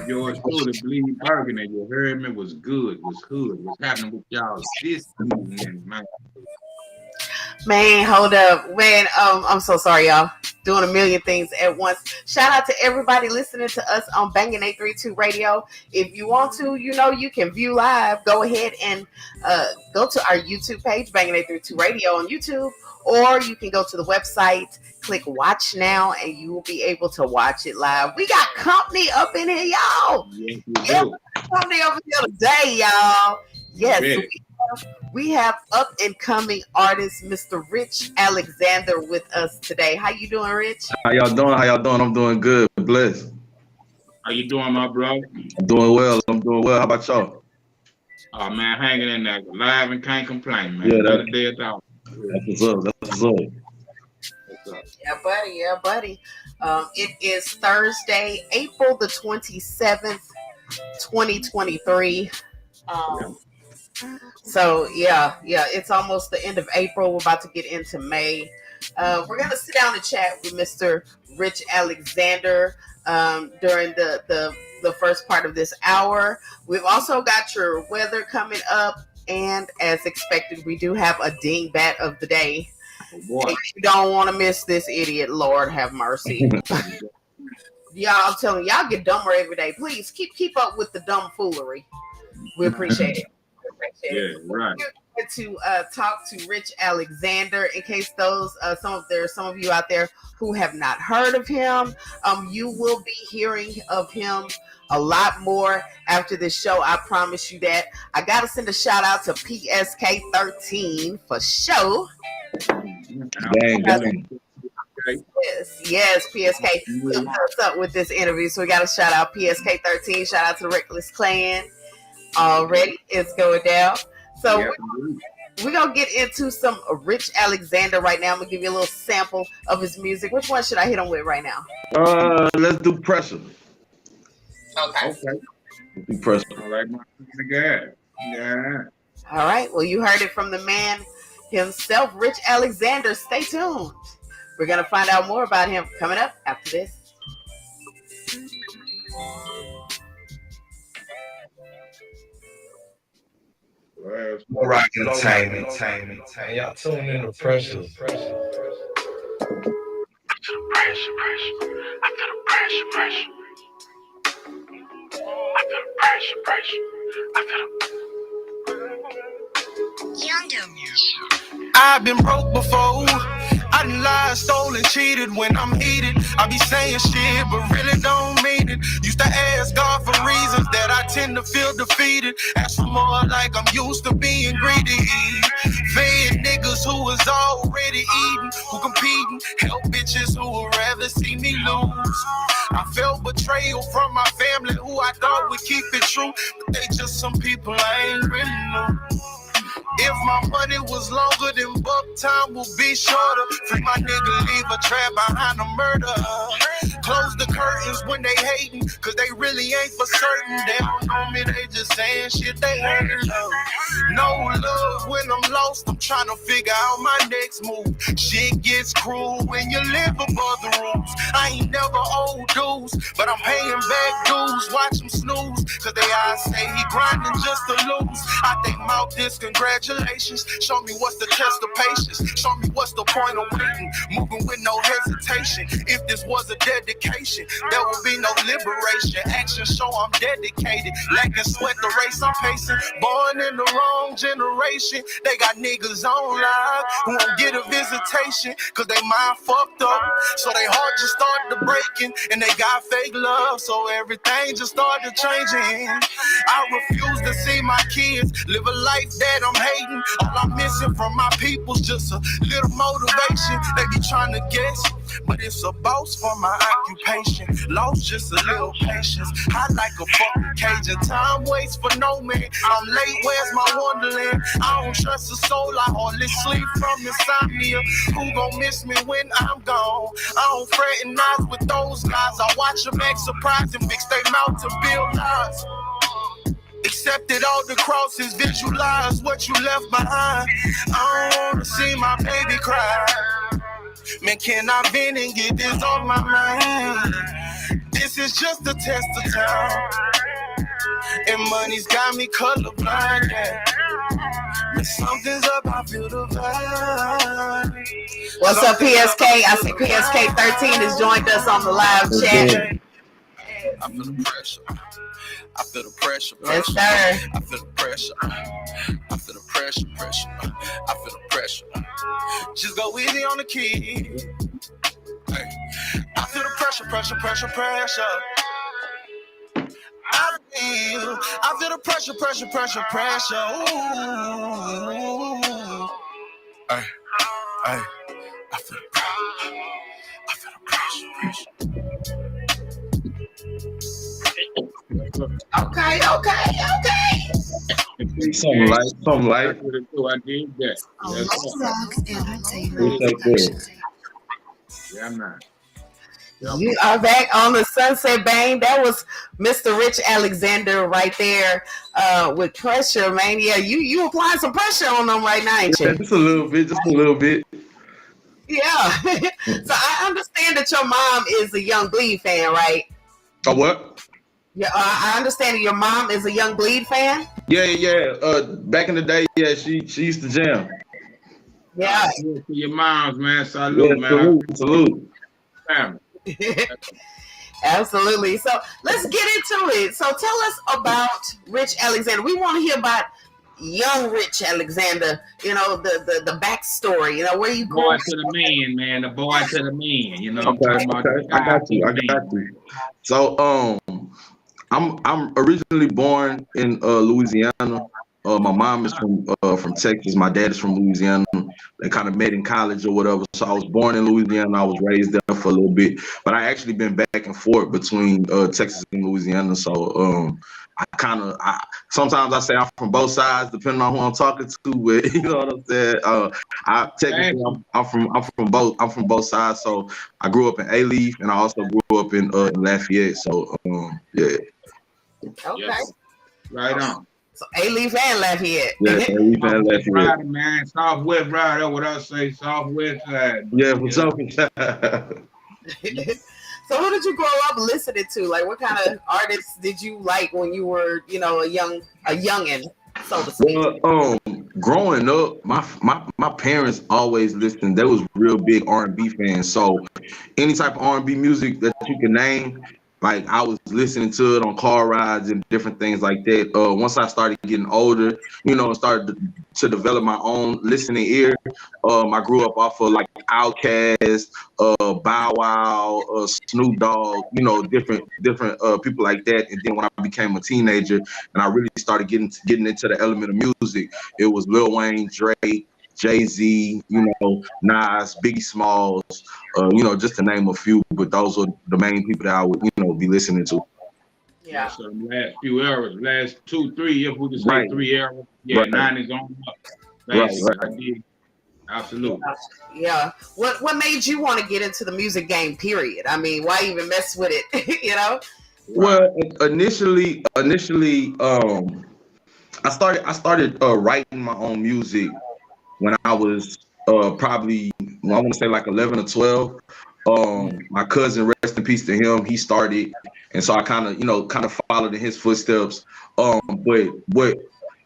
Yours truly, Bleed Burgundy, you heard me, was good, was hood. What's happening with y'all this evening, man? Man, hold up. Man, I'm so sorry, y'all. Doing a million things at once. Shout out to everybody listening to us on Bangin' 832 Radio. If you want to, you can view live. Go ahead and go to our YouTube page, Bangin' 832 Radio on YouTube, or you can go to the website, click Watch Now, and you will be able to watch it live. We got company up in here, y'all. Yes, we Yeah, do. company over here today, y'all. Yes, Ready. we have up and coming artist Mr. Rich Alexander with us today. How you doing, Rich? How y'all doing? How y'all doing? I'm doing good. Blessed. How you doing, my bro? I'm doing well. I'm doing well. How about y'all? Oh, man, hanging in there, live and can't complain, man. Yeah, Another day at all. That's what's up. That's what's up. What's up? Yeah, buddy. Yeah, buddy. It is Thursday, April the 27th, 2023. So it's almost the end of April. We're about to get into May. We're gonna sit down and chat with Mr. Rich Alexander during the first part of this hour. We've also got your weather coming up, and as expected, we do have a dingbat of the day. Oh, boy. You don't want to miss this idiot. Lord have mercy. Y'all, I'm telling you, y'all get dumber every day. Please keep up with the dumb foolery. We appreciate it. Yeah, right. We're going to talk to Rich Alexander. In case some of you out there who have not heard of him, you will be hearing of him a lot more after this show. I promise you that. I gotta send a shout out to PSK13 for show. Dang. Yes, PSK. What's up with this interview? So we got to shout out PSK13. Shout out to the Reckless Clan. Already, it's going down. So we're going to get into some Rich Alexander right now. I'm going to give you a little sample of his music. Which one should I hit him with right now? Let's do Pressure. Okay. Do Pressure. I like my guy. Yeah. All right. Well, you heard it from the man himself, Rich Alexander. Stay tuned. We're going to find out more about him coming up after this. Rock entertainment. Y'all tune in to Pressure. Pressure. I feel the pressure. I've been broke before. I done lied, stolen, cheated when I'm heated. I be saying shit, but really don't mean it. Used to ask God for reasons that I tend to feel defeated. Ask for more like I'm used to being greedy. Fed niggas who was already eating, who competing. Help bitches who would rather see me lose. I felt betrayal from my family who I thought would keep it true, but they just some people I ain't really know. If my money was longer, then buck time will be shorter. Free my nigga, leave a trap behind a murder. Close the curtains when they hating, cause they really ain't for certain. They don't know me, they just saying shit they ain't love. No love when I'm lost, I'm trying to figure out my next move. Shit gets cruel when you live above the rules. I ain't never owed dues, but I'm paying back dues. Watch them snooze, cause they eyes say he grinding just to lose. I think mouth this, congratulations. Show me what's the test of patience. Show me what's the point of waiting. Moving with no hesitation. If this was a dedication, there will be no liberation. Action show I'm dedicated. Lacking sweat, the race I'm pacing. Born in the wrong generation. They got niggas on live who won't get a visitation cause they mind fucked up. So they heart just started breaking and they got fake love. So everything just started changing. I refuse to see my kids live a life that I'm hating. All I'm missing from my people's just a little motivation. They be trying to guess, but it's a boss for my occupation. Lost just a little patience. I like a fucking Cajun. Time waits for no man. I'm late, where's my wonderland? I don't trust a soul, I hardly sleep from insomnia. Who gon' miss me when I'm gone? I don't fraternize with those guys. I watch them act surprised and fix their mouth to build lies. Accepted all the crosses, visualize what you left behind. I don't wanna see my baby cry. Man, can I vent and get this off my mind? This is just a test of time. And money's got me colorblind, yeah. But something's up, I feel the vibe. What's up, PSK? I see PSK 13 has joined us on the live chat. I feel the pressure. I feel the pressure. Yes, sir. I feel the pressure. I feel the pressure. I feel the pressure. Just go easy on the key. Hey. I feel the pressure. I feel the pressure. Ooh. Hey. I feel the pressure. Okay. Something like. I did that. Yeah, I'm not. You are back on the Sunset Bang. That was Mr. Rich Alexander right there with pressure, man. Yeah, you applying some pressure on them right now, ain't you? Just a little bit. Yeah. So I understand that your mom is a Young Bleed fan, right? Oh, what? Yeah, I understand that your mom is a Young Bleed fan. Yeah. Back in the day, yeah, she used to jam. Yeah. To your moms, man. Salute, man. Salute. Family. Absolutely. So let's get into it. So tell us about Rich Alexander. We want to hear about young Rich Alexander. You know, the backstory. You know, where you boy to the man, man. The boy to the man. You know. Okay. I got you. So I'm originally born in Louisiana. My mom is from Texas. My dad is from Louisiana. They kind of met in college or whatever. So I was born in Louisiana. I was raised there for a little bit, but I actually been back and forth between Texas and Louisiana. So I sometimes I say I'm from both sides, depending on who I'm talking to. But you know what I'm saying? I'm from both sides. So I grew up in A-Leaf, and I also grew up in Lafayette. So yeah. Okay. Yes. Right on. So A-Leaf and Lafayette. Yeah, A-Leaf and Lafayette. Right, man. Southwest ride. That's what I say. Southwest side. Yeah, for sure. So who did you grow up listening to? Like, what kind of artists did you like when you were, you know, a youngin', so to speak? Well, growing up, my parents always listened. They was real big R&B fans. So any type of R&B music that you can name, like I was listening to it on car rides and different things like that. Once I started getting older, you know, and started to develop my own listening ear, I grew up off of like Outkast, Bow Wow, Snoop Dogg, you know, different people like that. And then when I became a teenager and I really started getting into the element of music, it was Lil Wayne, Drake, Jay-Z, you know, Nas, Biggie Smalls, you know, just to name a few, but those are the main people that I would, you know, be listening to. Yeah. So last few eras, last 2, 3, if we can say 3 eras, yeah, right. 9 is on up. Right. I did. Absolutely. Yeah. What made you want to get into the music game, period? I mean, why even mess with it, you know? Well, initially, I started writing my own music when I was probably, I want to say like 11 or 12. My cousin, rest in peace to him, he started, and so I kind of followed in his footsteps. But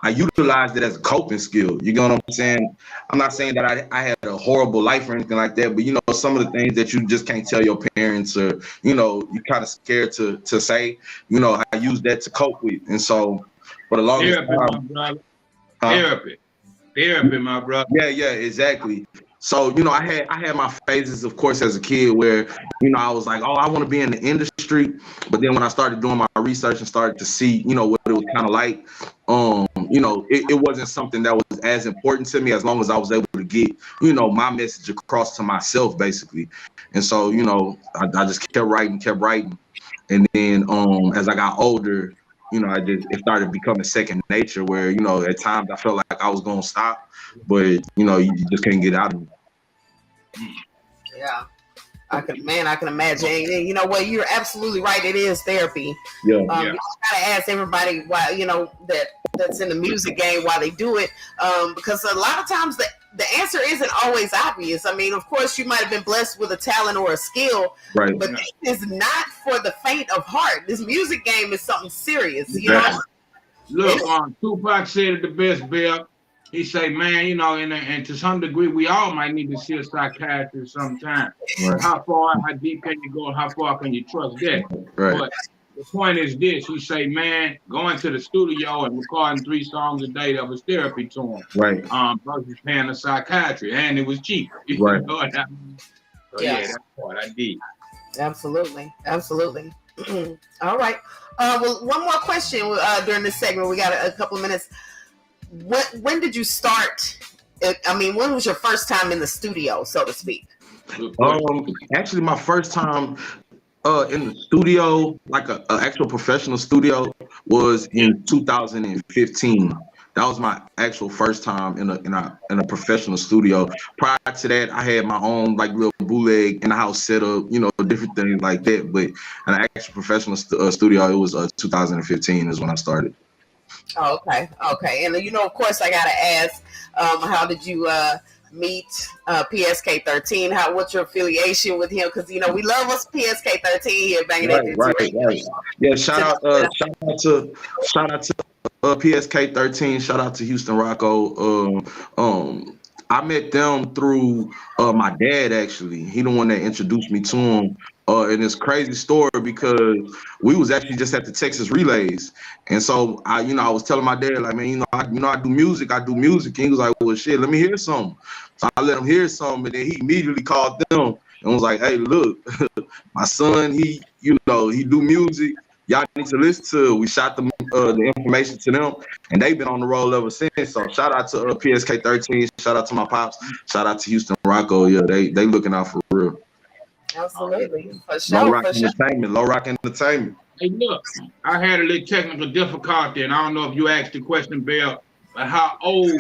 I utilized it as a coping skill. You know what I'm saying? I'm not saying that I had a horrible life or anything like that, but you know, some of the things that you just can't tell your parents, or you know, you're kind of scared to say. You know, I used that to cope with, and so for the longest time, Therapy, my brother. Yeah, exactly. So, you know, I had my phases, of course, as a kid where, you know, I was like, oh, I want to be in the industry. But then when I started doing my research and started to see, you know, what it was kind of like, you know, it wasn't something that was as important to me as long as I was able to get, you know, my message across to myself, basically. And so, you know, I just kept writing. And then as I got older, you know, it started becoming second nature where, you know, at times I felt like I was going to stop, but, you know, you just couldn't get out of it. Yeah. I can imagine. And you know what? You're absolutely right. It is therapy. Yeah. You gotta ask everybody why, you know, that's in the music game why they do it. Because a lot of times the the answer isn't always obvious. I mean, of course, you might have been blessed with a talent or a skill, right. but this is not for the faint of heart. This music game is something serious, exactly. you know? Look, Tupac said it the best, Bill. He say, man, you know, and to some degree, we all might need to see a psychiatrist sometime. Right. How deep can you go, and how far can you trust that? Right. But the point is this: he say, man, going to the studio and recording 3 songs a day, that was therapy to him. Right. Versus paying a psychiatrist, and it was cheap. Right. You know what I mean? So yeah, that's what I did. Absolutely. All right. Well, one more question during this segment. We got a couple of minutes. When did you start? I mean, when was your first time in the studio, so to speak? Actually, my first time in the studio, like an actual professional studio, was in 2015. That was my actual first time in a professional studio. Prior to that, I had my own like little bootleg in the house setup, you know, different things like that. But an actual professional studio, it was 2015 is when I started. Oh, okay. And you know, of course, I gotta ask, how did you meet PSK 13? What's your affiliation with him? Because you know, we love us PSK 13 here, banging it. Right. Yeah, shout out to PSK 13. Shout out to Houston Rocco. I met them through my dad. Actually, he the one that introduced me to him. And it's crazy story because we was actually just at the Texas Relays, and so I was telling my dad, like, man, I do music. And he was like, well, shit, let me hear something. So I let him hear something, and then he immediately called them and was like, hey, look, my son, he do music. Y'all need to listen to it. We shot the information to them, and they've been on the roll ever since. So shout out to PSK 13. Shout out to my pops. Shout out to Houston Rocco. Yeah, they looking out for real. Absolutely. For sure. Low Rock Entertainment. Hey, look, I had a little technical difficulty, and I don't know if you asked the question, Bill, but how old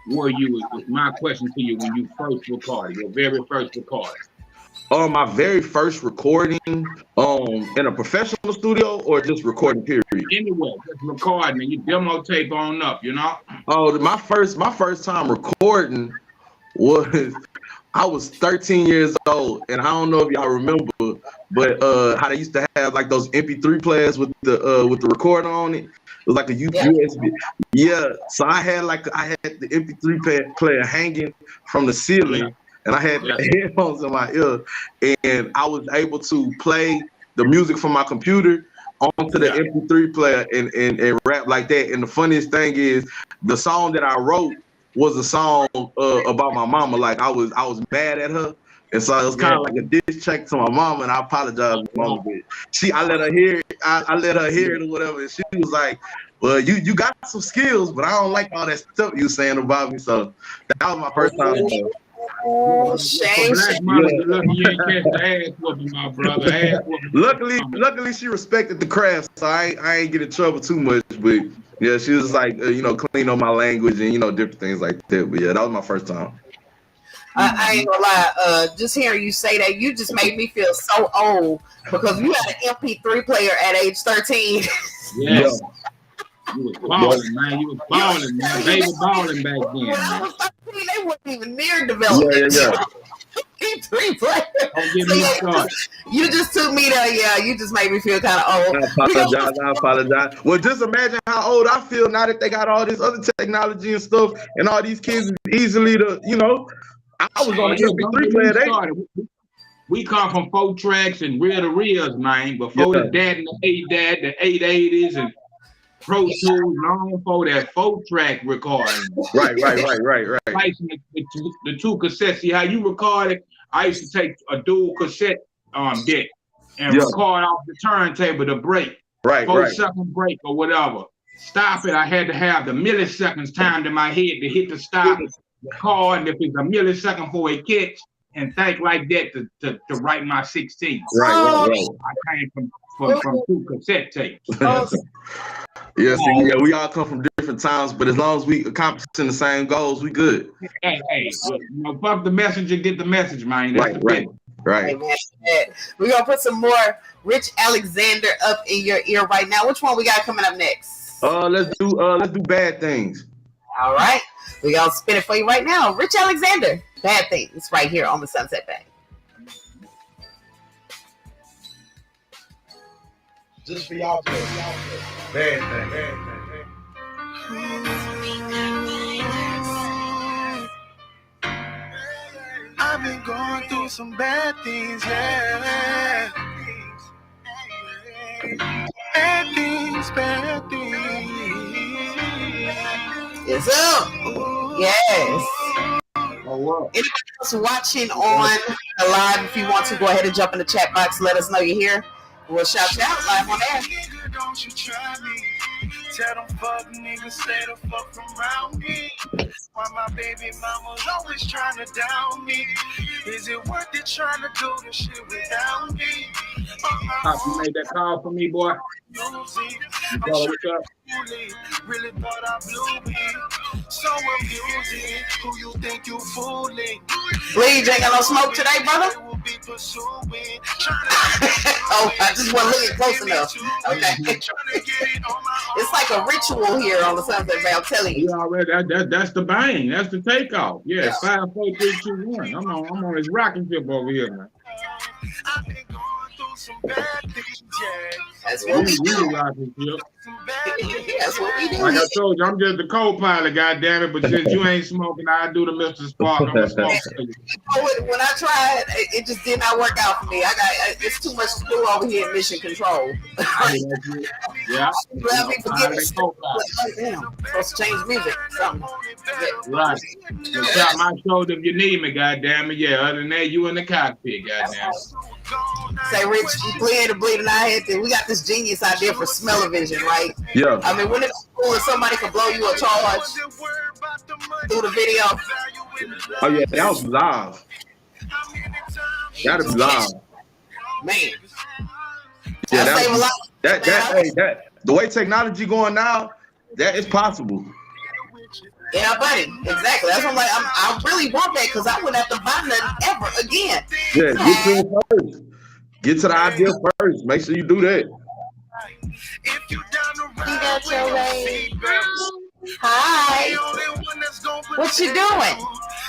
were you? Is my question to you when you first recorded, your very first recording. My very first recording in a professional studio or just recording period? Anyway, just recording and you demo tape on up, you know? Oh, my first time recording was I was 13 years old, and I don't know if y'all remember, but how they used to have like those MP3 players with the recorder on it. It was like a USB. Yeah. So I had the MP3 player hanging from the ceiling, and I had the headphones in my ear, and I was able to play the music from my computer onto the MP3 player and rap like that. And the funniest thing is, the song that I wrote was a song about my mama. Like I was mad at her, and so it was kind of like a diss track to my mama. And I apologize to my mama, but I let her hear it. I let her hear it or whatever. And she was like, "Well, you got some skills, but I don't like all that stuff you saying about me." So that was my first time. Shame. Luckily, she respected the craft, so I ain't get in trouble too much. But yeah, she was like, clean on my language and different things like that. But yeah, that was my first time. I ain't gonna lie. Just hearing you say that, you just made me feel so old because you had an MP3 player at age 13. Yes. You was balling, man. You was balling, man. They were balling back then. They weren't even near development. Yeah. MP3 player. Don't get me started. You just took me there. Yeah, you just made me feel kind of old. I apologize. Well, just imagine how old I feel now that they got all this other technology and stuff, and all these kids easily I was on the MP3 player. We come from 4 tracks and reel-to-reels, man. Before the DAT and the ADAT, the 880s, and Pro Tools, long for that 4-track recording. Right. The 2 cassettes. See how you record it? I used to take a dual cassette deck and record off the turntable to break. Right. 4-second break or whatever. Stop it. I had to have the milliseconds timed in my head to hit the stop, record, and if it's a millisecond for a catch, and think like that to write my 16. Right. I came from 2 cassette tapes. We all come from different times, but as long as we accomplishing the same goals, we good. Hey, fuck the messenger, get the message, man. That's right. We're gonna put some more Rich Alexander up in your ear right now. Which one we got coming up next? Let's do Bad Things. All right. We gonna spin it for you right now. Rich Alexander, Bad Things, right here on the Sunset Bang. Just for y'all, bad thing. I've been going through some bad things, yeah. Bad things. Yes, up. Yes. Oh, wow. Anybody else watching on the live, if you want to, go ahead and jump in the chat box. Let us know you're here. We'll shout you out live on air. Nigga, don't you try me. Tell them fuck niggas, stay the fuck around me. Why my baby mama's always trying to down me? Is it worth it trying to do this shit without me? Pop, you made that call for me, boy. What's up? Really thought I blew me. So amusing. Who you think you fooling? Bleed, ain't got no smoke today, brother? Oh, I just wasn't looking close enough. Okay. It's like a ritual here on the Sunset Bang, I'm telling you. You already, that's the bang. That's the takeoff. Yeah, 5, 4, 3, 2, 1. I'm on this rocking ship over here, man. I've been going through some bad things, yeah. That's what we do. Rocking ship. That's what we do. Like I told you, I'm just the co-pilot, goddammit. But since you ain't smoking, I do the Mr. Spark. I'm gonna smoke. When I tried, it just did not work out for me. It's too much to do over here in Mission Control. Yeah. Let me forget it. Supposed to change music. Something. Right. Just tap my shoulder if you need me, goddammit. Yeah. Other than that, you in the cockpit, goddammit. Say, Rich, we bleeding our head. We got this genius idea for smell-o-vision, right? Yeah. I mean, when it's cool if somebody can blow you a charge through the video. Oh yeah, that was live. That is live. Man. Yeah, That'll save a lot. That the way technology going now, that is possible. Yeah, buddy. Exactly. That's what I'm like. I really want that because I wouldn't have to buy nothing ever again. Yeah, get to it first. Get to the idea first. Make sure you do that. If you down the You got road your way. Hi. What you doing?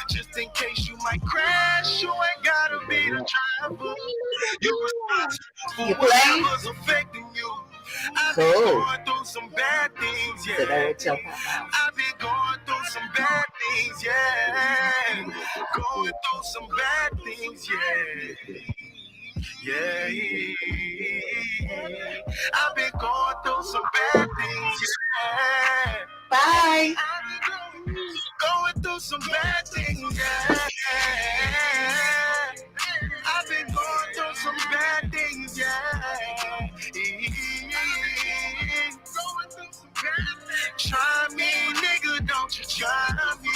Just in case you might crash, you ain't gotta be the driver. You playing? affecting you. I've Cool. been going through some bad things, yeah. I've been going through some bad things, yeah. Going through some bad things, yeah. Yeah. I've been going through some bad things, yeah. Bye. Going through some bad things, yeah. I've been going through some bad things, yeah. Going through some bad things. Try me, nigga, don't you try me.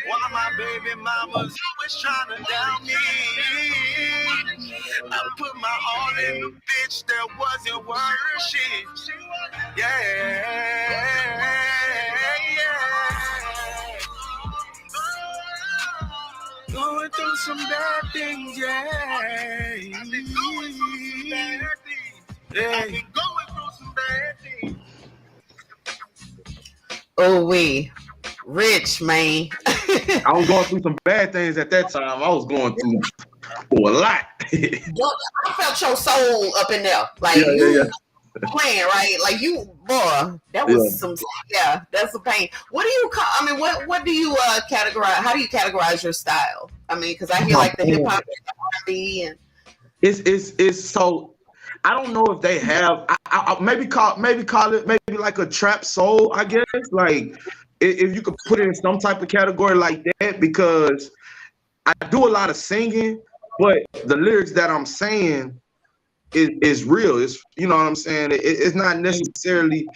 Why my baby mama's always trying to down me. I put my all in the bitch that wasn't worth shit. Yeah. Going through some bad things, yeah. I've been going through some bad things. Oh, we Rich, man. I was going through some bad things at that time. I was going through a lot. I felt your soul up in there. Like Yeah. playing, right? Like you, boy, that was some, that's a pain. What do you call, I mean, what do you categorize, how do you categorize your style? I mean, because I hear like the hip hop and R&B and. It's so, I don't know if they have, I maybe call it maybe like a trap soul, I guess. Like, if you could put it in some type of category like that, because I do a lot of singing, but the lyrics that I'm saying is real. It's, you know what I'm saying? It's not necessarily,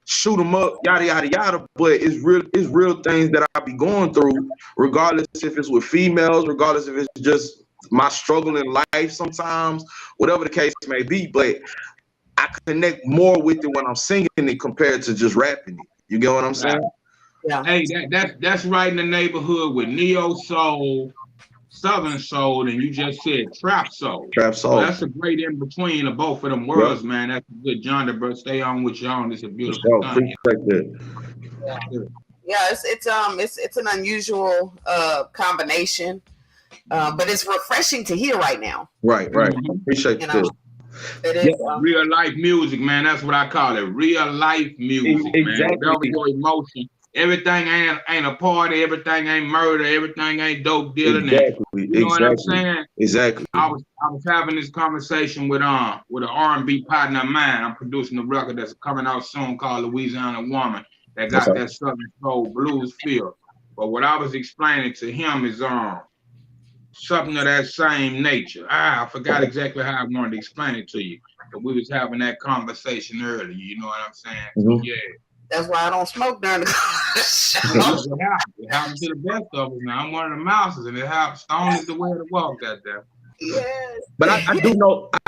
shoot 'em up, yada yada yada, but it's real things that I be going through, regardless if it's with females, regardless if it's just my struggle in life sometimes, whatever the case may be. But I connect more with it when I'm singing it compared to just rapping it. You get what I'm saying? Yeah. Hey, that's right in the neighborhood with neo soul, southern soul, and you just said trap soul. Trap soul. So that's a great in between of both of them worlds, man. That's a good genre, bro. Stay on with you on. It's a beautiful thing. Appreciate that. Yeah, it's an unusual combination, but it's refreshing to hear right now. Right. Appreciate that. It is real life music, man. That's what I call it. Real life music, man. Whatever your emotion. Everything ain't a party. Everything ain't murder. Everything ain't dope dealing. You know what I'm saying? Exactly. I was having this conversation with an R&B partner of mine. I'm producing a record that's coming out soon called Louisiana Woman that got that Southern Soul blues feel. But what I was explaining to him is something of that same nature. I forgot exactly how I wanted to explain it to you, but we was having that conversation earlier. You know what I'm saying? So, yeah. That's why I don't smoke during the show. It happens to the best of us. Now I'm one of the mouses, and it happens. Stone is the way to walk that there. Yes. But I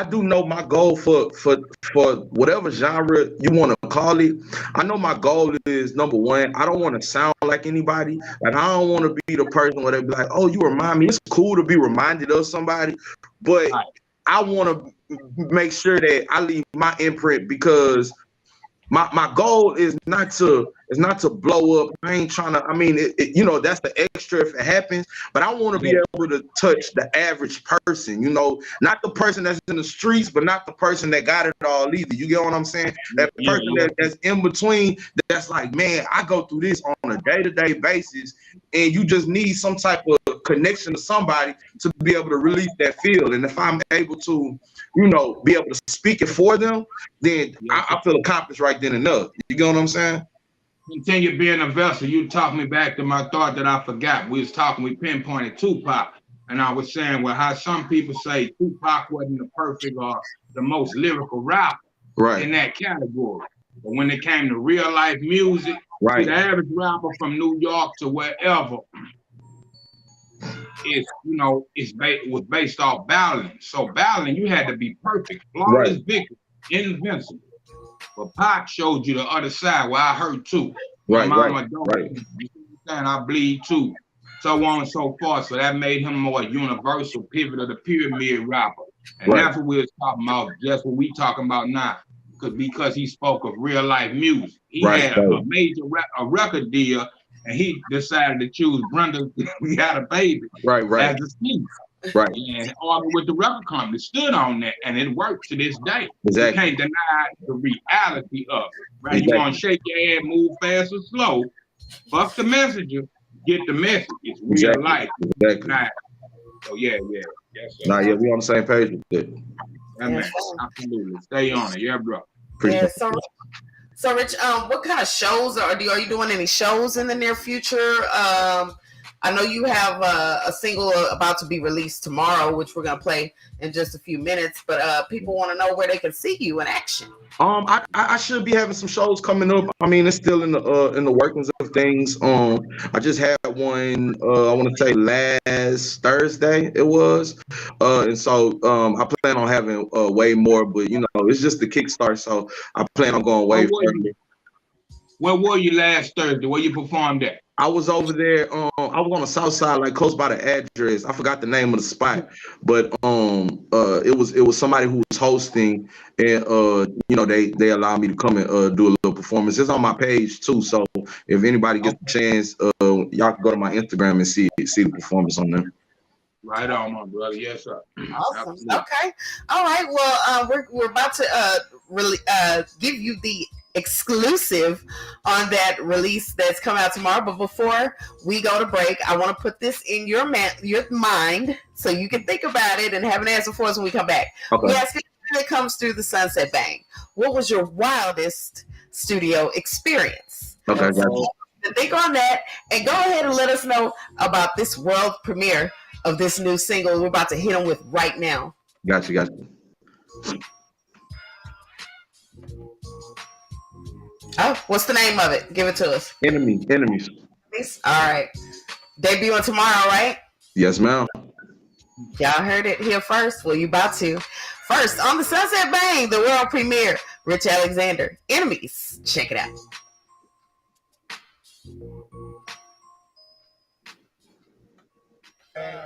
do know my goal for whatever genre you want to call it. I know my goal is, number one, I don't want to sound like anybody. Like, I don't want to be the person where they be like, oh, you remind me. It's cool to be reminded of somebody, but I want to make sure that I leave my imprint, because my goal is not to blow up. I ain't trying to. I mean, that's the extra if it happens. But I want to be able to touch the average person. Not the person that's in the streets, but not the person that got it all either. You get what I'm saying? That person that's in between. That's like, man, I go through this on a day-to-day basis, and you just need some type of connection to somebody to be able to release that feel. And if I'm able to, be able to speak it for them, then I feel accomplished right then and there. You get what I'm saying? Continue being a vessel. You talked me back to my thought that I forgot. We pinpointed Tupac, and I was saying, well, how some people say Tupac wasn't the perfect or the most lyrical rapper in that category. But when it came to real life music, the average rapper from New York to wherever, was based off battling. So battling, you had to be perfect, flawless victory, invincible. But Pac showed you the other side where I hurt too. My mama don't. You understand? I bleed too. So on and so forth. So that made him more universal pivot of the pyramid rapper. And that's what we was talking about. Just what we talking about now. Because he spoke of real life music. He had a major record deal, and he decided to choose Brenda We Got a Baby as a single. And armed with the record company stood on that, and it works to this day. You can't deny the reality of it. Right? You want to shake your head, move fast or slow. Fuck the messenger, get the message. It's real life. Nah. So yeah. Yes, sir. We on the same page with it. Absolutely. Stay on it, bro. So Rich, what kind of shows are you doing? Any shows in the near future? I know you have a single about to be released tomorrow, which we're gonna play in just a few minutes. But people want to know where they can see you in action. I should be having some shows coming up. I mean, it's still in the workings of things. I just had one. I want to say last Thursday it was, and so I plan on having way more. But it's just the kickstart, so I plan on going way further. Where were you last Thursday? Where you performed at? I was over there. I was on the south side, like close by the address. I forgot the name of the spot, but it was somebody who was hosting, and they allowed me to come and do a little performance. It's on my page too, so if anybody gets a chance, y'all can go to my Instagram and see the performance on there. Right on, my brother. Yes, sir. Awesome. Absolutely. Okay. All right. Well, we're about to really give you the exclusive on that release that's coming out tomorrow. But before we go to break, I want to put this in your mind so you can think about it and have an answer for us when we come back. Okay. We ask anything that comes through the Sunset Bang. What was your wildest studio experience? Okay. So think on that and go ahead and let us know about this world premiere of this new single we're about to hit them with right now. Gotcha. Oh, what's the name of it? Give it to us. Enemies. All right. Debuting tomorrow, right? Yes, ma'am. Y'all heard it here first. Well, you about to. First, on the Sunset Bang, the world premiere, Rich Alexander. Enemies. Check it out.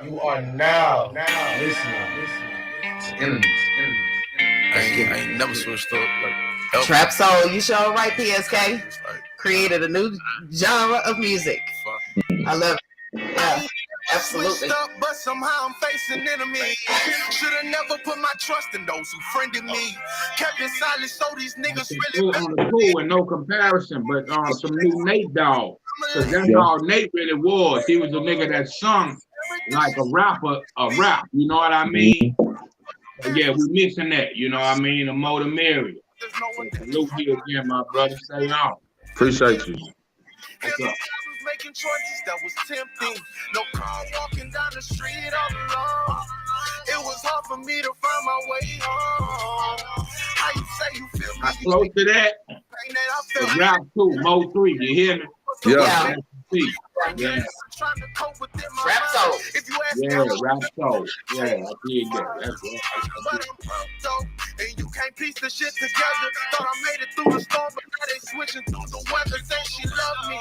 You are now listening to Enemies. I ain't never switched up. Trap Soul, you sure right, PSK? created a new genre of music. I love it. Yeah, absolutely. Switched up, but somehow I'm facing enemies. Should've never put my trust in those who friended me. Kept it silent, so these niggas really on the cool and no comparison, but some new Nate Dogg, because that's all Nate really was. He was a nigga that sung like a rapper, rap. You know what I mean? So yeah, we missing that. You know what I mean? The more the merrier. Salute you again, my brother. Stay on. Appreciate you. What's up? Making choices that was tempting. No car walking down the street all alone. It was hard for me to find my way home. How you say you feel me? I close to that. The rap 2, Mo 3. You hear me? Yeah. Yeah. Rap soul. Yeah, rap soul. Yeah, I did that. That's right. And you can't piece the shit together. Thought I made it through the storm, but now they switching through the weather. Say she loved me.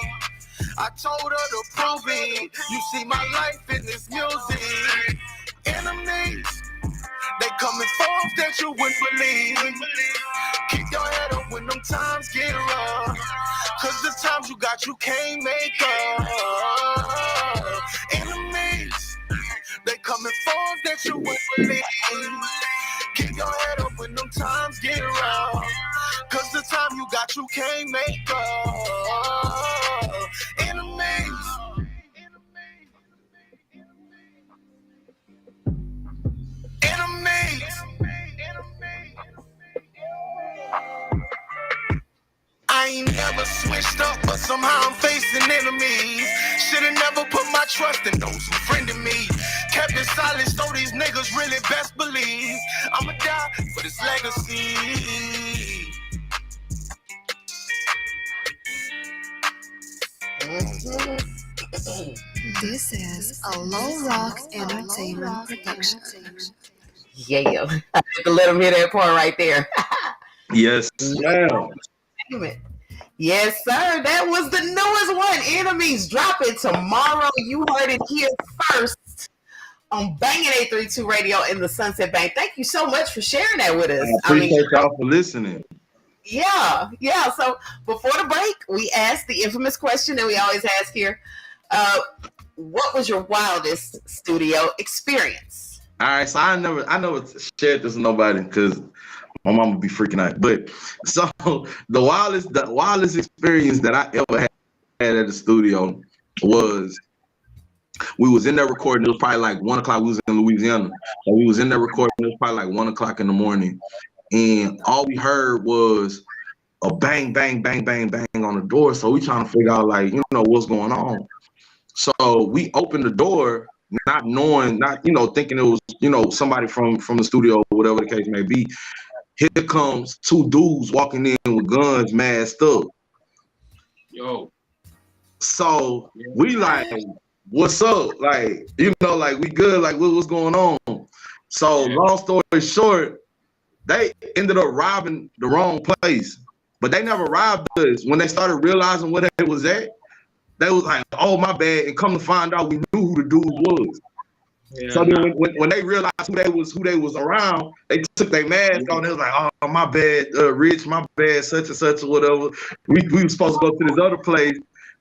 I told her to prove it. You see my life in this music. Enemies, they coming forth that you wouldn't believe. Keep your head up when them times get rough. Cause the times you got, you can't make up. Enemies, they coming forth that you wouldn't believe. Keep your head up when them times get rough. Cause the time you got, you can't make up. Enemies. I ain't never switched up, but somehow I'm facing enemies. Should've never put my trust in those who friended me. Kept it silent, so these niggas really best believe I'ma die for this legacy. This is a Low Rock Entertainment production. Yeah. I had to let him hear that part right there. Yes. Yeah. Yes, sir. That was the newest one. Enemies dropping tomorrow. You heard it here first on Banging 832 Radio in the Sunset Bank. Thank you so much for sharing that with us. I appreciate y'all for listening. Yeah. So before the break, we asked the infamous question that we always ask here. What was your wildest studio experience? All right, so I never shared this with nobody because my mom would be freaking out. But so the wildest experience that I ever had at the studio was we was in there recording. It was probably like 1 o'clock. We was in Louisiana. So we was in there recording. It was probably like 1 o'clock in the morning. And all we heard was a bang, bang, bang, bang, bang on the door. So we trying to figure out like, what's going on. So we opened the door, not knowing, thinking it was, somebody from the studio or whatever the case may be. Here comes 2 dudes walking in with guns masked up. Yo. So we like, what's up? Like, we good? Like, what's going on? So long story short, they ended up robbing the wrong place, but they never robbed us. When they started realizing what it was at, they was like, oh, my bad. And come to find out, we knew who the dude was. Yeah. So then when they realized who they was around, they took their mask on. They was like, oh, my bad, Rich, my bad, such and such or whatever. We were supposed to go to this other place.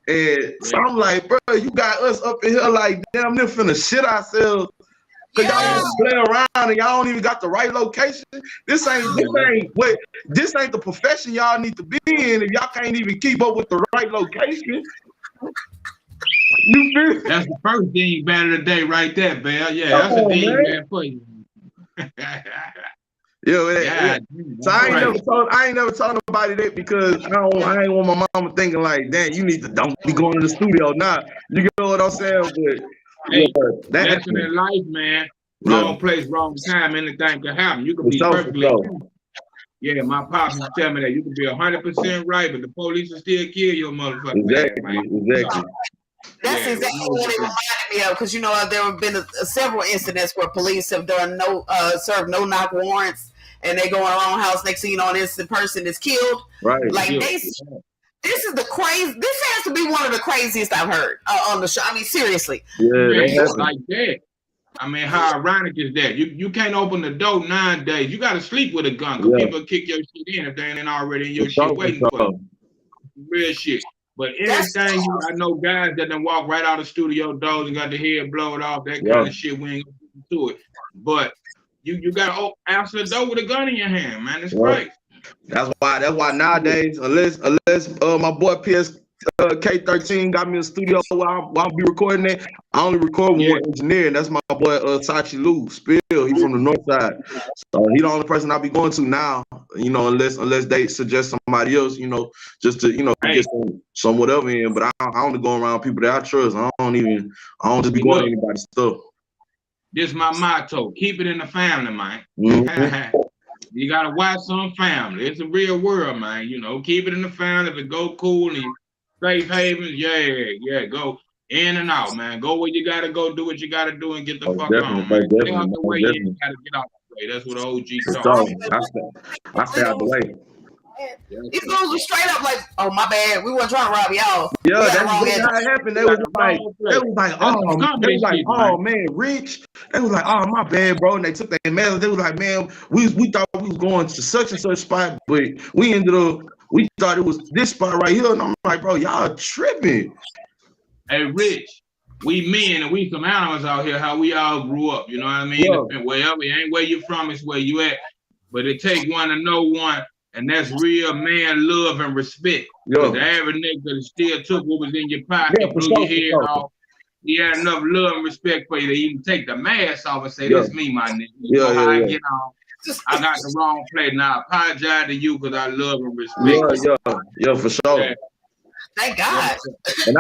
And so I'm like, bro, you got us up in here like, damn, they're finna shit ourselves. Cause y'all just play around and y'all don't even got the right location. This ain't the profession y'all need to be in if y'all can't even keep up with the right location. You feel? That's the first thing bad of the day right there, Bell. Yeah, that's a thing bad for you. So I ain't never told nobody that because I ain't want my mama thinking like, damn, you need to don't be going to the studio now. You get what I'm saying? But hey, that's in life, man. Wrong place, wrong time, anything can happen. You can be perfectly. Yeah, my pops used to tell me that you can be 100% right, but the police will still kill your motherfucker. Exactly. That's exactly what it reminded me of, because there have been several incidents where police have done served no knock warrants, and they go in a wrong house. Next thing you know, an innocent person is killed. Right. Like this is the crazy. This has to be one of the craziest I've heard on the show. I mean, seriously. Yeah, like that. I mean, how ironic is that? You can't open the door 9 days. You got to sleep with a gun because people kick your shit in if they ain't already in your shit waiting for you. Real shit. But anything, I know guys that done walk right out of studio doors and got the head blown off, that kind of shit, we ain't gonna get into it. But you gotta answer the door with a gun in your hand, man. It's crazy. That's why nowadays, unless my boy K13 got me in the studio while I'll be recording it, I only record with one engineer, and that's my boy Harvey Luv. Spill, he from the north side. So he the only person I'll be going to now, you know, unless they suggest somebody else, you know, just to, you know, get some whatever in. But I only go around people that I trust. I don't just be going to anybody's stuff. This is my motto. Keep it in the family, man. Mm-hmm. You gotta watch some family. It's a real world, man. You know, keep it in the family. If it go cool and safe havens, go in and out, man. Go where you gotta go, do what you gotta do, and get the fuck on, man. Stay out the way, you gotta get out the way. That's what OG told me. I stay out the way. These dudes were straight up like, "Oh, my bad. We weren't trying to rob y'all." Yeah, that's how it happened. They was like, oh man, Rich. They was like, oh, my bad, bro. And they took their mail. They was like, man, we thought we was going to such and such spot, but we thought it was this spot right here. And I'm like, bro, y'all tripping. Hey, Rich, we men and we some animals out here, how we all grew up, you know what I mean? Yeah. Wherever, it ain't where you from, it's where you at. But it take one to know one. And that's real man love and respect. Yeah. The average nigga still took what was in your pocket, blew your head off. He had enough love and respect for you to even take the mask off and say, "This me, my nigga." You know how I get on. I got the wrong play. Now I apologize to you because I love and respect. Yeah, for sure. Yeah. Thank God. And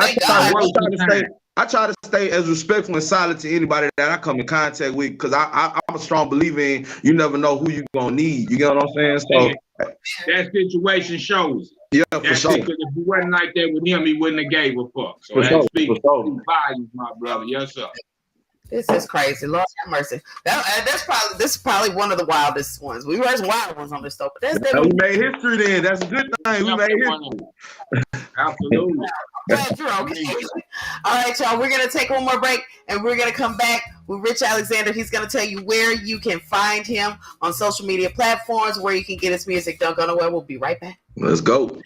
I try to stay as respectful and silent to anybody that I come in contact with, because I'm a strong believer in you never know who you're gonna need. You get what I'm saying? So that situation shows it. Yeah, for sure. If you wasn't like that with him, he wouldn't have gave a fuck. So that speaks volumes, my brother. Yes, sir. This is crazy. Lord have mercy. This is probably one of the wildest ones. We were some wild ones on this stuff, but we made history then. That's a good thing. We made history. Absolutely. Okay. All right, y'all. We're gonna take one more break, and we're gonna come back with Rich Alexander. He's gonna tell you where you can find him on social media platforms, where you can get his music. Don't go nowhere. We'll be right back. Let's go.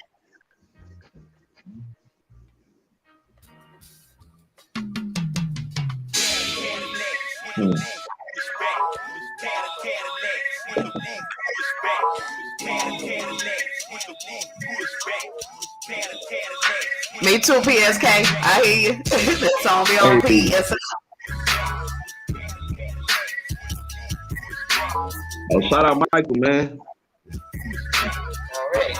Me too, PSK. I hear you. That song be on PS. Oh, shout out Michael, man. All right.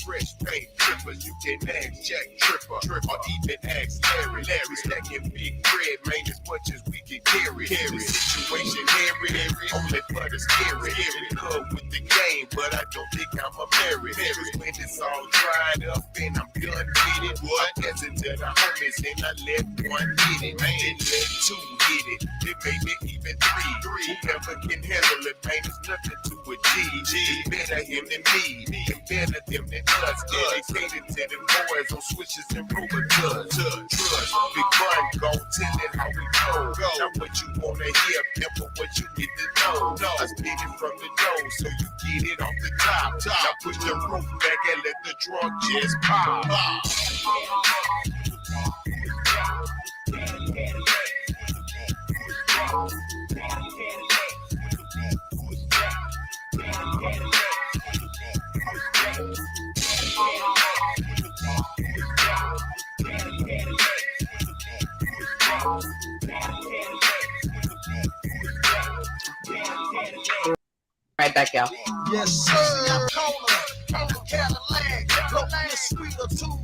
Fresh paint trippers, you can ask Jack Tripper, or even ask Larry. Stacking big bread, man, as much as we can carry. The situation hairy, only but it's scary. In love with the game, but I don't think I'm a married. When it's all dried up and I'm done with it, I guess into the homies and I let one hit it, man. Let two hit it, it made it even three. Whoever can handle it, man, it's nothing to a G. It's better him than me, and better them than us. Dedicated to them boys on switches and roller trust. Big Bun, go tell it how we go. Not what you wanna hear, pimple, what you get to know. I spit it from the door, so you get it off the top. Now push the roof back and let the drunk just pop. Right back, y'all. Yes, sir. I'm Cadillac, blow me a sweeter too.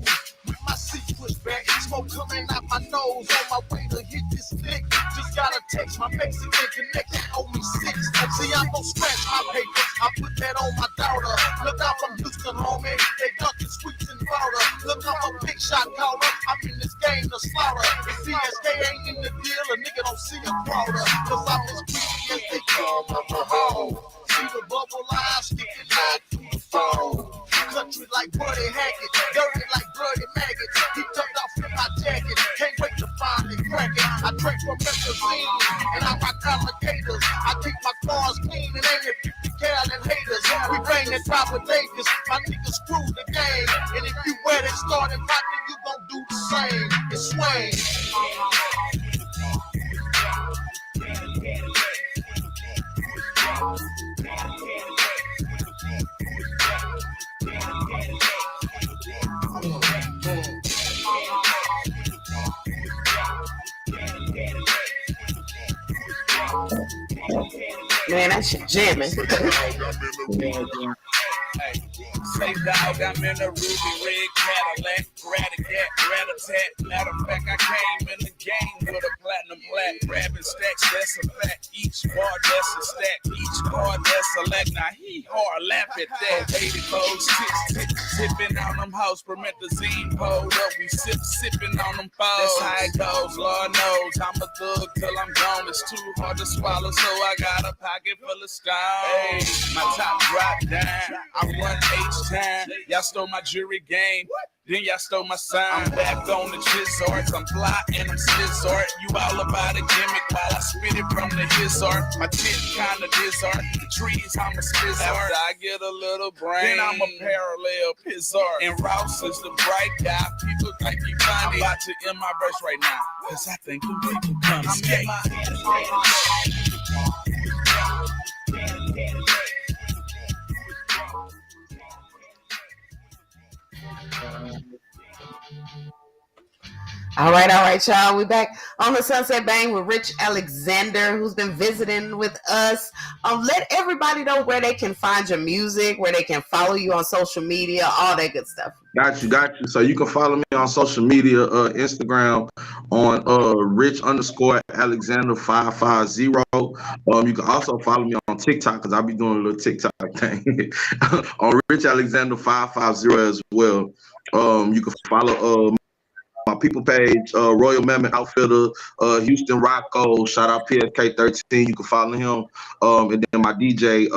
With my seat pushed back, smoke coming out my nose. On my way to hit this stick. Just gotta text my Mexican connection, owe me 6. See, I'm gonna scratch my papers. I put that on my daughter. Look out from Houston, homie. They dunking sweets and water. Look up a big shot caller. I'm in this game to slaughter. The CSK ain't in the deal. A nigga don't see a quarter. Cause I'm as greedy as they come on the hole. See the bubble eyes sticking out through the phone. Country like Buddy Hackett, dirty like bloody maggots. He tucked off in my jacket, can't wait to finally crack it. I drink from methazine, and I rock alligators. I keep my cars clean and aim at 50 cal and haters. We bang at top of Vegas, my niggas screw the game. And if you where they started rocking, you gon' do the same. It's swing. Man, that shit jamming. Say dog, I'm in a ruby red Cadillac, rat-a-tat. Matter of fact, I came in the game with a platinum black, grabbing stacks, that's a fact. Each bar, that's a stack. Each car, that's a lack. Now he hard, laugh at that. 80 foes, tipping on them hoes, promethazine pulled up. We sipping on them foes. That's how it goes, Lord knows. I'm a thug till I'm gone. It's too hard to swallow, so I got a pocket full of stones. Hey, my top drop down. I run H-time. Y'all stole my jury game. Then y'all stole my sign. I'm back on the Jizzards. I'm fly and I'm slizzard. You all about a gimmick while I spit it from the Hizzard. My tit kinda dizzard. The trees, I'm a slizzard. After I get a little brain, then I'm a parallel pizzard. And Ross is the bright guy. People think he funny. I'm about to end my verse right now, cause I think the people come skate. All right, y'all. We back on the Sunset Bang with Rich Alexander, who's been visiting with us. Let everybody know where they can find your music, where they can follow you on social media, all that good stuff. Got you. So you can follow me on social media, Instagram on Rich_Alexander550. You can also follow me on TikTok because I'll be doing a little TikTok thing on Rich Alexander550 as well. You can follow my people page, Royal Mammoth Outfitter, Houston Rocco, shout out PSK13. You can follow him. And then my DJ,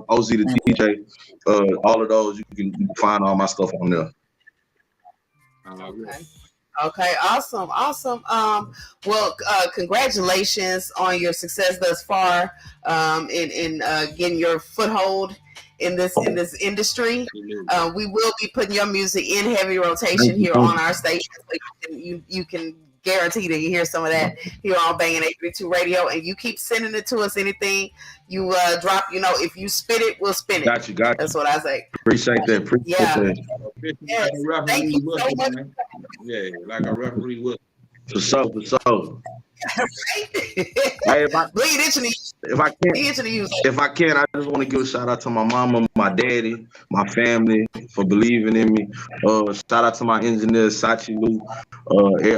OZ the DJ, all of those, you can find all my stuff on there. Okay, awesome. Well, congratulations on your success thus far in getting your foothold in this industry. We will be putting your music in heavy rotation here on our station, so you can guarantee that you hear some of that here on Bangin' 832 Radio, and you keep sending it to us. Anything you drop, if you spit it, we'll spin it. Got you. That's what I say. Appreciate that. Yes. Thank you so much. Yeah, like a referee would. For sure. Hey, if I can, I just want to give a shout out to my mama, my daddy, my family for believing in me. Shout out to my engineer, Sachi Lu.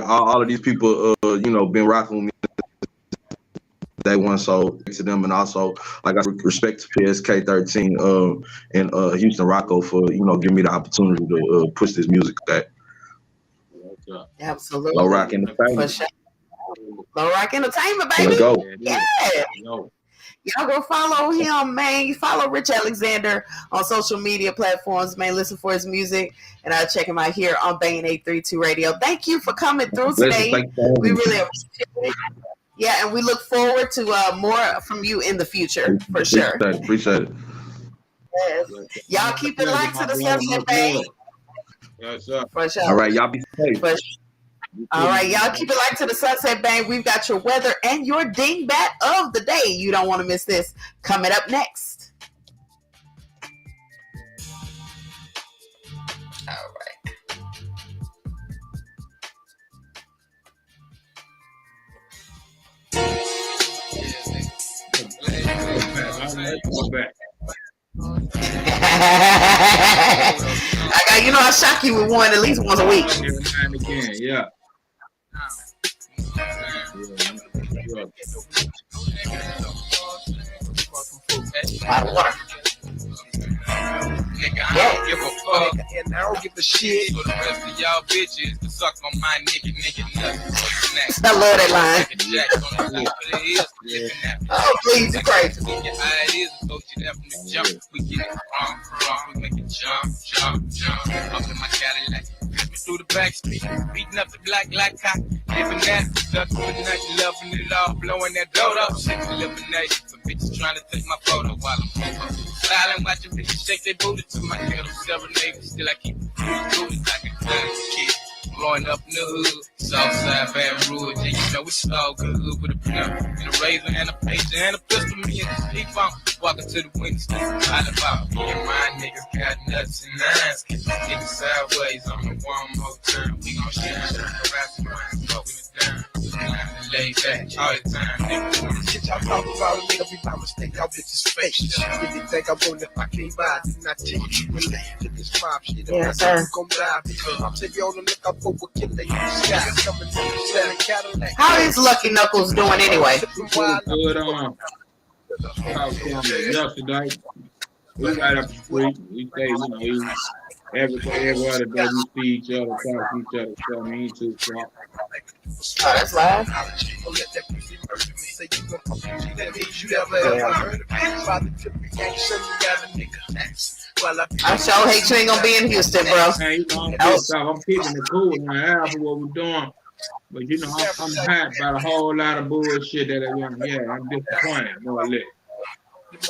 All of these people, been rocking with me day one. So to them, and also like I respect to PSK13 and Houston Rocco for giving me the opportunity to push this music back. Absolutely. Low Rock Entertainment. Sure. Low Rock Entertainment, baby. Let's go. Yeah. Y'all go follow him, man. You follow Rich Alexander on social media platforms, man. Listen for his music, and I'll check him out here on Bangin' 832 Radio. Thank you for coming through today. We really appreciate it. Yeah, and we look forward to more from you in the future, for sure. Appreciate it. Yes. Y'all keep it locked to the Sunset Bang. Yes, sir. For sure. All right, y'all be safe. All right, y'all keep it locked to the Sunset Bang. We've got your weather and your dingbat of the day. You don't want to miss this. Coming up next. All right. I shock you with one at least once a week. Yeah. Hot water. Nigga, I don't give a fuck, and I don't give a shit for the rest of y'all bitches to suck on my nigga nuts. I love that line. Oh, please, you're crazy. We get ideas, so she left from the jump. We get it wrong, we make it jump. Up in my Cadillac. slipping through the back street, beating up the block like cock. Living that, stuck with the night, loving it all, blowing that dodo. Shit, elimination for bitches trying to take my photo while I'm silent, watching bitches shake their booty to my ghetto serenade. Still I keep it booty like a kid. Growing up in the hood, Southside, Baton Rouge, yeah, you know it's all good with a pimp and a razor and a pager and a pistol. Me and the Jeep, I'm walking to the window, out about me and my niggas got nuts and nines. Get sideways on the warm hotel. We gon' shit harassing mine, smoking it down. Lay back all the time, nigga. Shit y'all talk about a nigga be by mistake, y'all bitches fake. If you think I want it, I can't buy it, then I tell you relate to this mob shit. Yes, sir. Gon' die because I'm taking on the lookout for a killer in the sky. Coming to the selling Cadillac. How is Lucky Knuckles doing anyway? Good on. I was doing it yesterday. We right up the street. We say, you know, every other day we see each other, talk to each other, so we ain't too far. Oh, that's live. I sure hate you ain't gonna be in Houston, bro. Hey, you know, I'm keeping it cool and half of what we're doing. But you know, I'm hyped by a whole lot of bullshit that I'm disappointed, more or less.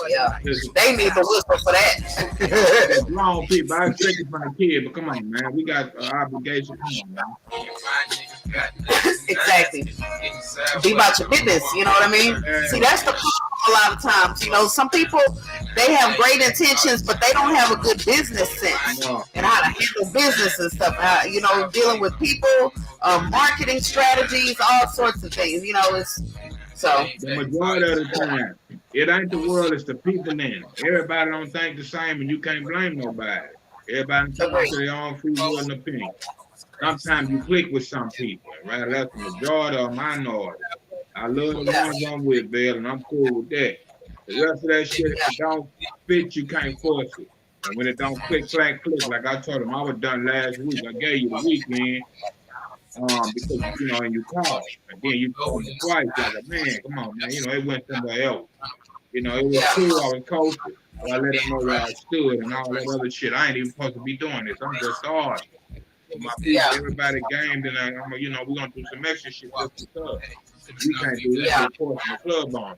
Yeah, they need the whistle for that. Grown people, I expect it from the kid, but come on, man, we got obligation. Come on, man. Exactly. Be about your business, you know what I mean? See, that's the problem a lot of times. You know, some people, they have great intentions, but they don't have a good business sense and how to handle business and stuff. How, you know, dealing with people, marketing strategies, all sorts of things. You know, it's so. The majority of the time, it ain't the world, it's the people in it. Everybody don't think the same, and you can't blame nobody. Everybody comes to their own free will and opinion. Sometimes you click with some people, right? That's the majority or minority. I love the ones I'm with, Bill, and I'm cool with that. The rest of that shit, if it don't fit, you can't force it. And when it don't click, like I told him, I was done last week. I gave you the weekend because, you know, and you called. And then you called me twice, like, man, come on, man. You know, it went somewhere else. You know, it was cool. I was coasting. So I let him know where I stood and all that other shit. I ain't even supposed to be doing this. I'm just starting. My people, everybody gamed, and I'm, you know, we're gonna do some extra shit just because. You can't do this report from the club on.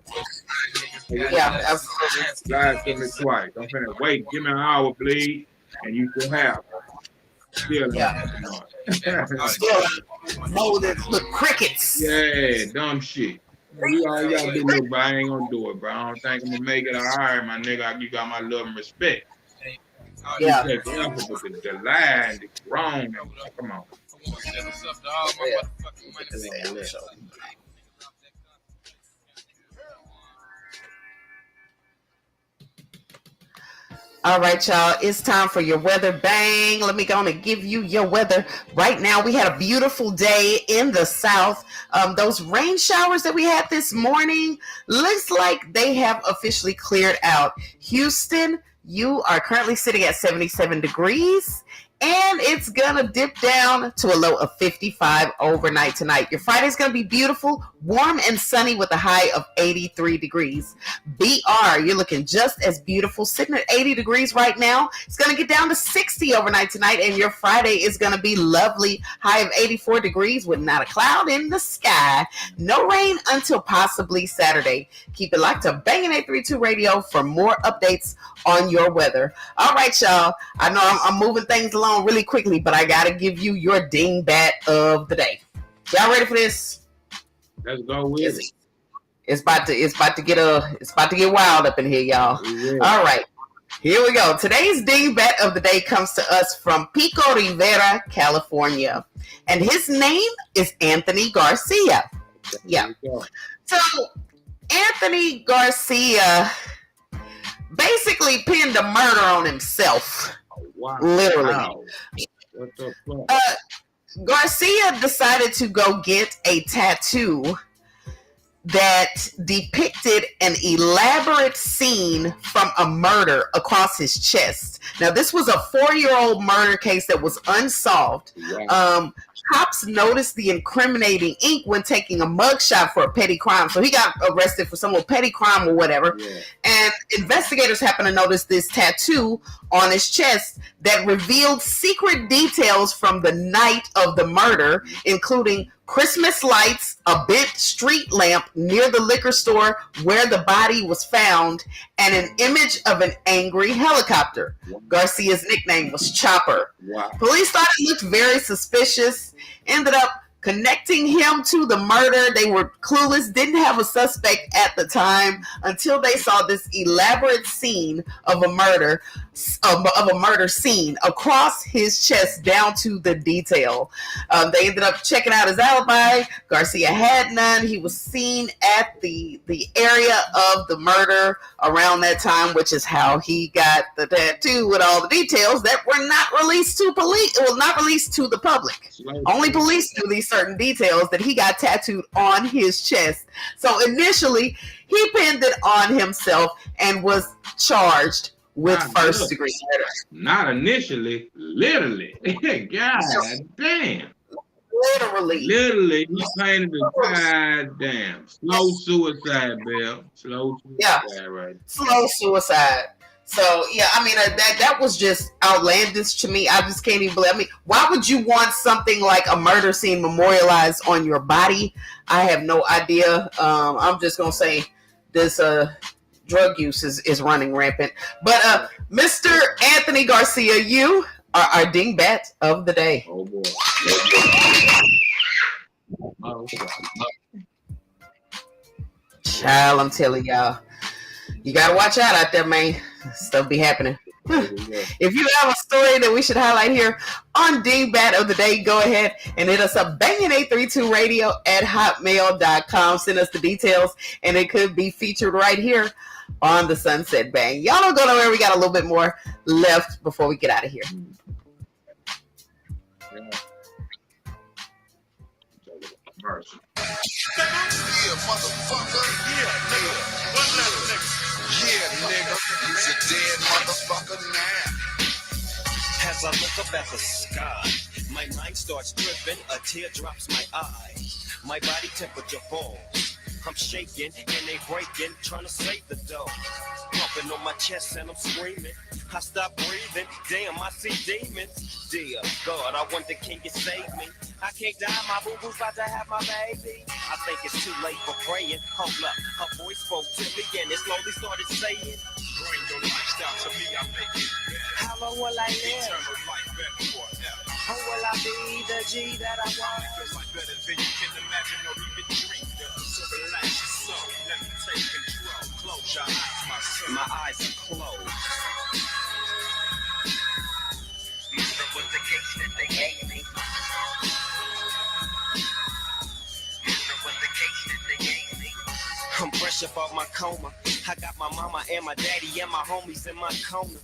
Yeah, absolutely. Lied to me twice. I'm finna wait, give me an hour, please, and you still have it. Still Still molded with crickets. Yeah, dumb shit. You all gotta do it, but I ain't gonna do it, bro. I don't think I'm gonna make it. All right, my nigga, you got my love and respect. Yeah. The lie, the wrong. Come on. All right, y'all. It's time for your weather bang. Let me go on and give you your weather. Right now, we had a beautiful day in the South. Those rain showers that we had this morning, looks like they have officially cleared out. Houston, you are currently sitting at 77 degrees. And it's going to dip down to a low of 55 overnight tonight. Your Friday's going to be beautiful, warm and sunny with a high of 83 degrees. BR, you're looking just as beautiful, sitting at 80 degrees right now. It's going to get down to 60 overnight tonight, and your Friday is going to be lovely, high of 84 degrees with not a cloud in the sky. No rain until possibly Saturday. Keep it locked to Bangin' 832 Radio for more updates on your weather. All right, y'all. I know I'm moving things along really quickly, but I gotta give you your dingbat of the day. Y'all ready for this? Let's go with it. It's about to get wild up in here, y'all. Yeah. All right, here we go. Today's dingbat of the day comes to us from Pico Rivera, California, and his name is Anthony Garcia. Yeah. So Anthony Garcia basically pinned a murder on himself. Wow. Literally. Wow. What the fuck? Garcia decided to go get a tattoo that depicted an elaborate scene from a murder across his chest. Now, this was a 4-year-old murder case that was unsolved. Wow. Cops noticed the incriminating ink when taking a mugshot for a petty crime. So he got arrested for some petty crime or whatever. Yeah. And investigators happened to notice this tattoo on his chest that revealed secret details from the night of the murder, including Christmas lights, a bent street lamp near the liquor store where the body was found, and an image of an angry helicopter. Garcia's nickname was Chopper. Wow. Police thought it looked very suspicious, ended up connecting him to the murder. They were clueless, didn't have a suspect at the time until they saw this elaborate scene of a murder scene across his chest down to the detail. They ended up checking out his alibi. Garcia had none. He was seen at the area of the murder around that time, which is how he got the tattoo with all the details that were not released to police. It was not released to the public. Only police knew these certain details that he got tattooed on his chest. So initially, he pinned it on himself and was charged with first degree murder. Not initially, literally. God damn. Literally, he painted the goddamn slow suicide, Bill. Slow suicide, right? Slow suicide. So yeah, I mean that was just outlandish to me. I just can't even believe. I mean, why would you want something like a murder scene memorialized on your body? I have no idea. I'm just gonna say this drug use is running rampant. But Mr. Anthony Garcia, you are our dingbat of the day. Oh boy. Child, I'm telling y'all, you gotta watch out there, man. Stuff be happening. If you have a story that we should highlight here on Dingbat of the Day, go ahead and hit us up, banging832radio@hotmail.com. Send us the details, and it could be featured right here on the Sunset Bang. Y'all don't go nowhere. We got a little bit more left before we get out of here. Yeah, motherfucker. Yeah, nigga. One last nigga. Yeah, nigga. You's a dead motherfucker now. As I look up at the sky, my mind starts dripping, a tear drops my eye. My body temperature falls. I'm shaking and they breaking, trying to save the dough. Pumping on my chest and I'm screaming. I stop breathing, damn, I see demons. Dear God, I wonder, can you save me? I can't die, my boo-boo's about to have my baby. I think it's too late for praying. Hold up, her voice spoke to me and it slowly started saying, bring your lifestyle to me, I make it better. How long will I live? Eternal life and forever. How will I be the G that I want? Because I'm better than you can imagine or even dream of. So relax your soul, let me take control. Close your eyes, my son. My eyes are closed. That was the case that they gave me. That was the case that they gave me. I'm fresh up off my coma. I got my mama and my daddy and my homies in my corner.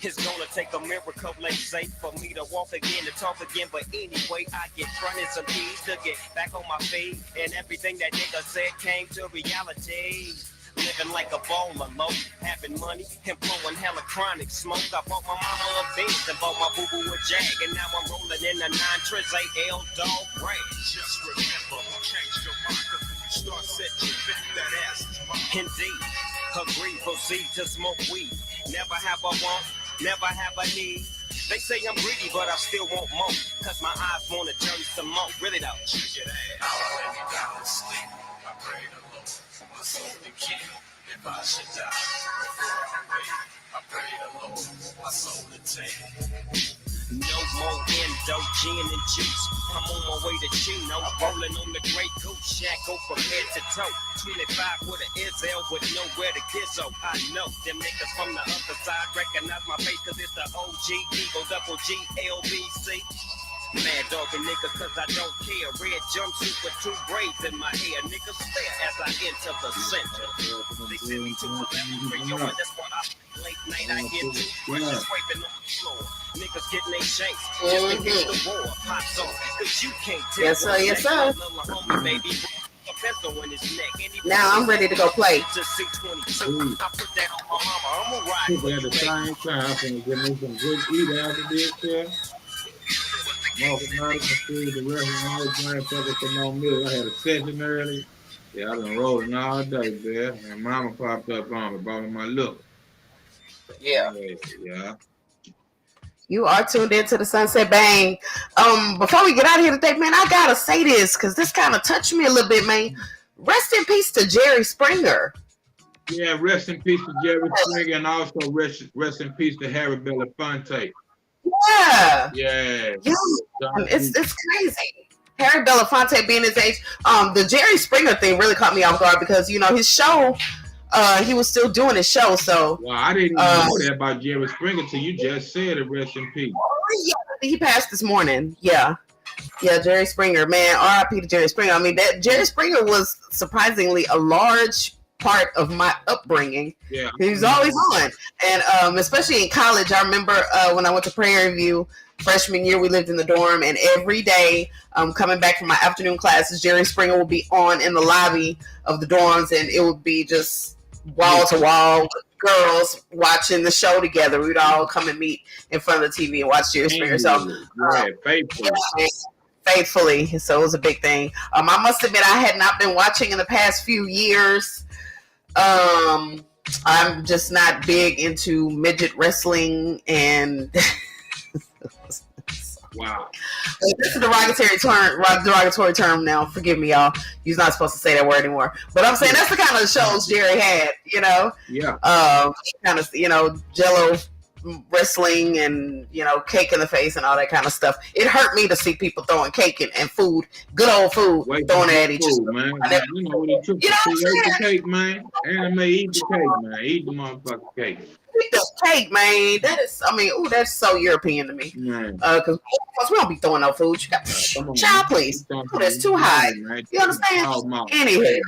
It's gonna take a miracle, let's say, for me to walk again, to talk again. But anyway, I get running some keys to get back on my feet. And everything that nigga said came to reality. Living like a baller, low, having money and blowing hella chronic smoke. I bought my mama a Benz and bought my boo-boo a Jag. And now I'm rolling in a 9-Triz AL dog brand. Just remember, change your mind, cause when you start set tripping, that ass is mine. Indeed, agree, proceed to smoke weed. Never have a want, never have a need. They say I'm greedy, but I still want more. Cause my eyes wanna journey some more. Really though. Check it out. I lay me down to sleep. I pray the Lord. My soul to keep. If I should die before I wake, I pray the Lord. My soul to take. No more endo, gin and juice. I'm on my way to Chino. Rolling on the great goose shack, go from head to toe. 25 with an Izzel with nowhere to gizzo. I know them niggas from the other side recognize my face, cause it's the OG, Eagle, double G, LBC. Mad dogging niggas cause I don't care. Red jumpsuit with 2 braids in my hair. Niggas stare as I enter the center. They send me to 11 yo, and that's what I late night I get to. Pressure scraping on the floor. Niggas getting they shanks just in case the war pops off. Cause you can't tell. Yes sir, yes sir. Now I'm ready to go play. At the same time, I'm gonna give me some good eat after this, yeah. Marcus Madison Street, the rest of my grandfather for no milk. I had a session early. Yeah, I've been rolling all day, man. And mama popped up on me, brought me my look. Yeah. Yeah. You are tuned into the Sunset Bang. Before we get out of here today, man, I gotta say this because this kind of touched me a little bit, man. Rest in peace to Jerry Springer. Yeah, rest in peace to Jerry Springer, and also rest in peace to Harry Belafonte. Yeah. Yeah. It's crazy. Harry Belafonte being his age. The Jerry Springer thing really caught me off guard because, you know, his show, he was still doing his show. So well, I didn't even know that about Jerry Springer till you just said it. Rest in peace. Yeah, he passed this morning. Yeah, Jerry Springer, man. R.I.P. to Jerry Springer. I mean, that Jerry Springer was surprisingly a large part of my upbringing. Yeah, he was always on, and especially in college. I remember when I went to Prairie View freshman year, we lived in the dorm, and every day coming back from my afternoon classes, Jerry Springer would be on in the lobby of the dorms, and it would be just wall to wall girls watching the show together. We'd all come and meet in front of the TV and watch Jerry Springer. So faithfully. So it was a big thing. I must admit I had not been watching in the past few years. I'm just not big into midget wrestling and wow. This is a derogatory term now. Forgive me, y'all. You're not supposed to say that word anymore. But I'm saying that's the kind of shows Jerry had, you know? Yeah. Kind of, you know, Jello wrestling and, you know, cake in the face and all that kind of stuff. It hurt me to see people throwing cake and food, good old food, throwing it at each other. Man. You know what it took to create the cake, man. Anime, eat the cake, man. Eat the motherfucking cake. Eat the cake, man. That is, I mean, ooh, that's so European to me. Because we don't be throwing no food. You got, child, please. Oh, that's too high. You understand? Anyway.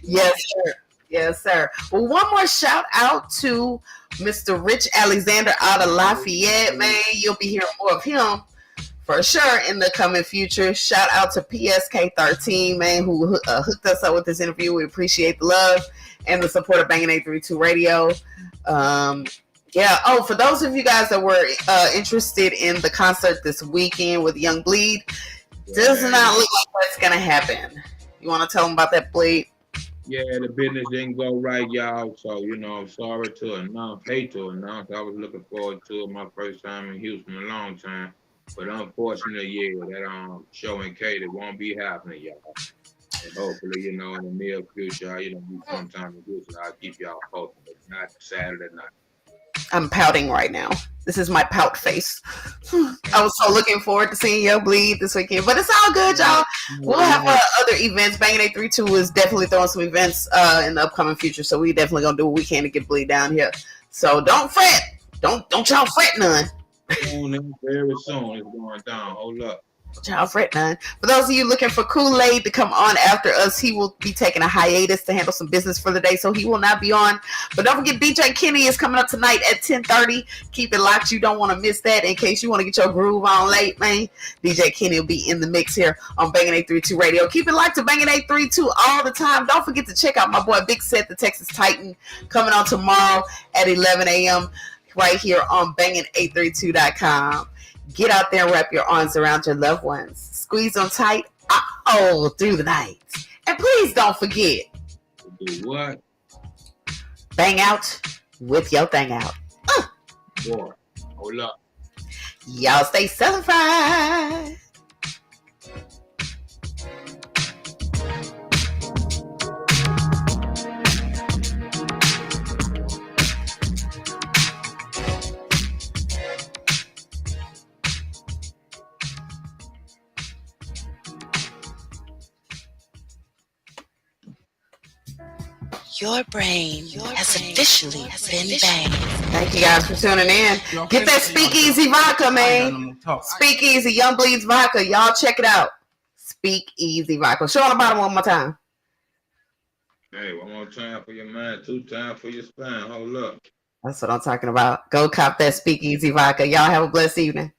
Yes, sir. Yes, sir. Well, one more shout out to Mr. Rich Alexander out of Lafayette, man. You'll be hearing more of him for sure in the coming future. Shout out to PSK13, man, who hooked us up with this interview. We appreciate the love and the support of Bangin' 832 Radio. Yeah. Oh, for those of you guys that were interested in the concert this weekend with Young Bleed, does not look like what's gonna happen. You want to tell them about that, Bleed? Yeah, the business didn't go right, y'all. So, you know, I'm sorry to announce. I was looking forward to it my first time in Houston in a long time. But unfortunately, yeah, that show in Katy won't be happening, y'all. And hopefully, you know, in the near future, you know, sometime in Houston, I'll keep y'all posted. But not Saturday night. I'm pouting right now. This is my pout face. I was so looking forward to seeing Young Bleed this weekend, but it's all good, y'all. We'll have other events. Bangin' 832 is definitely throwing some events in the upcoming future, so we definitely gonna do what we can to get Bleed down here. So don't fret. Don't y'all fret none. Very soon it's going down. Hold up. Y'all fret none. For those of you looking for Kool-Aid to come on after us, he will be taking a hiatus to handle some business for the day, so he will not be on. But don't forget, DJ Kenny is coming up tonight at 10:30. Keep it locked. You don't want to miss that in case you want to get your groove on late, man. DJ Kenny will be in the mix here on Bangin' 832 Radio. Keep it locked to Bangin' 832 all the time. Don't forget to check out my boy Big Set, the Texas Titan, coming on tomorrow at 11 a.m. right here on bangin832.com. Get out there and wrap your arms around your loved ones. Squeeze them tight all through the night. And please don't forget. Do what? Bang out with your thing out. Boy, hold up. Y'all stay certified. Your brain has officially been banged. Thank you guys for tuning in. Get that Speakeasy vodka, man. Speakeasy, Young Bleeds vodka. Y'all check it out. Speakeasy vodka. Show on the bottom one more time. Hey, one more time for your mind, 2 times for your spine. Hold up. That's what I'm talking about. Go cop that Speakeasy vodka. Y'all have a blessed evening.